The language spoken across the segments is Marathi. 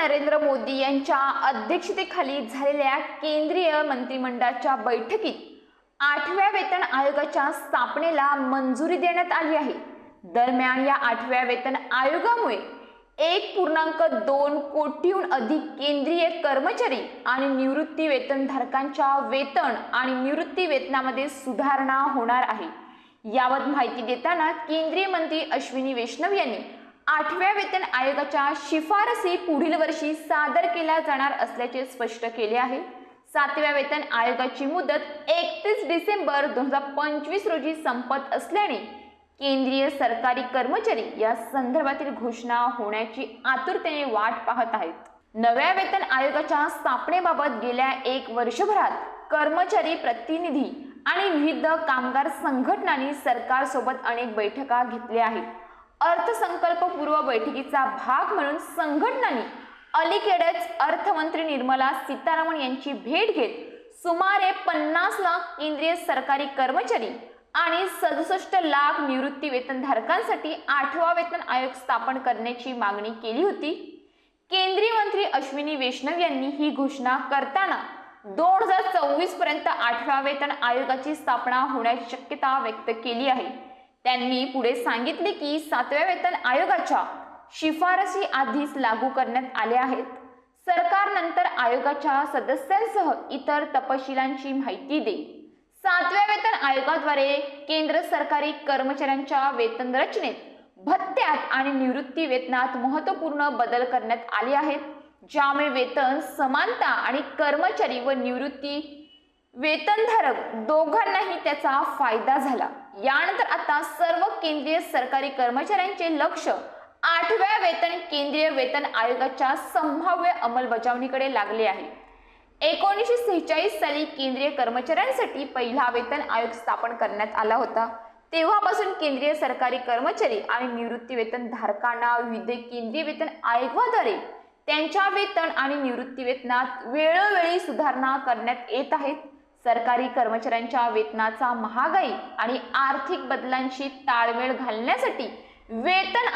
नरेंद्र मोदी यांच्या अध्यक्षतेखाली झालेल्या केंद्रीय मंत्रिमंडळाच्या बैठकीत 8व्या वेतन आयोगाच्या स्थापनेला मंजुरी देण्यात आली आहे। दरम्यान या 8व्या वेतन आयोगामुळे 1.2 कोटीहून अधिक केंद्रीय कर्मचारी आणि निवृत्ती वेतनधारकांच्या वेतन आणि निवृत्ती वेतनामध्ये सुधारणा होणार आहे। याबाबत माहिती देताना केंद्रीय मंत्री अश्विनी वैष्णव यांनी 8व्या वेतन आयोगाच्या शिफारसी पुढील वर्षी सादर केल्या जाणार असल्याचे स्पष्ट केले आहे। 7व्या वेतन आयोगाची मुदत 31 डिसेंबर 2025 रोजी संपत असल्याने केंद्रीय सरकारी कर्मचारी या संदर्भातील घोषणा होण्याची आतुरतेने वाट पाहत आहेत। नव्या वेतन आयोगाच्या स्थापनेबाबत गेल्या 1 वर्षभरात कर्मचारी प्रतिनिधी आणि विविध कामगार संघटनांनी सरकारसोबत अनेक बैठका घेतल्या आहेत। अर्थसंकल्पपूर्व बैठकीचा भाग म्हणून संघटनांनी अलीकडेच अर्थमंत्री निर्मला सीतारामन यांची भेट घेत सुमारे 50 लाख केंद्रीय सरकारी कर्मचारी आणि 67 लाख निवृत्ती वेतनधारकांसाठी 8वा वेतन आयोग स्थापन करण्याची मागणी केली होती। केंद्रीय मंत्री अश्विनी वैष्णव यांनी ही घोषणा करताना 2024 पर्यंत 8व्या वेतन आयोगाची स्थापना होण्याची शक्यता व्यक्त केली आहे। त्यांनी पुढे सांगितले की 7व्या वेतन आयोगाच्या शिफारसी आधीच लागू करण्यात आल्या आहेत। सरकार नंतर आयोगाच्या सदस्यांसह इतर तपशिलांची माहिती देईल। 7व्या वेतन आयोगाद्वारे केंद्र सरकारी कर्मचाऱ्यांच्या वेतन रचनेत, भत्त्यात आणि निवृत्ती वेतनात महत्त्वपूर्ण बदल करण्यात आले आहेत, ज्यामुळे वेतन समानता आणि कर्मचारी व निवृत्ती वेतनधारक दोघांनाही त्याचा फायदा झाला। यानंतर आता सर्व केंद्रीय सरकारी कर्मचाऱ्यांचे लक्ष 8व्या वेतन केंद्रीय वेतन आयोगाच्या संभाव्य अंमलबजावणीकडे लागले आहे। 1946 साली केंद्रीय कर्मचाऱ्यांसाठी पहिला वेतन आयोग स्थापन करण्यात आला होता। तेव्हापासून केंद्रीय सरकारी कर्मचारी आणि निवृत्ती वेतनधारकांना विविध केंद्रीय वेतन आयोगाद्वारे त्यांच्या वेतन आणि निवृत्ती वेतनात वेळोवेळी सुधारणा करण्यात येत आहेत। सरकारी कर्मचाऱ्यांच्या वेतनाचा महागाई आणि आर्थिक बदलांशी ताळमेळ घालण्यासाठी वेतन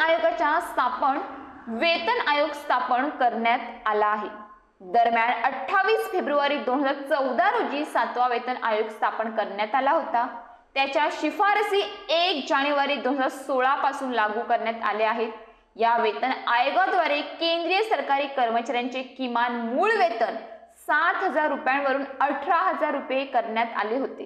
आयोग स्थापन करण्यात आला आहे। दरम्यान 28 फेब्रुवारी 2014 रोजी 7वा वेतन आयोग स्थापन करण्यात आला होता। त्याच्या शिफारसी 1 जानेवारी 2016 पासून लागू करण्यात आल्या आहेत। या वेतन आयोगाद्वारे केंद्रीय सरकारी कर्मचाऱ्यांचे किमान मूळ वेतन 7,000 रुपयांवरून 18,000 रुपये करण्यात आले होते।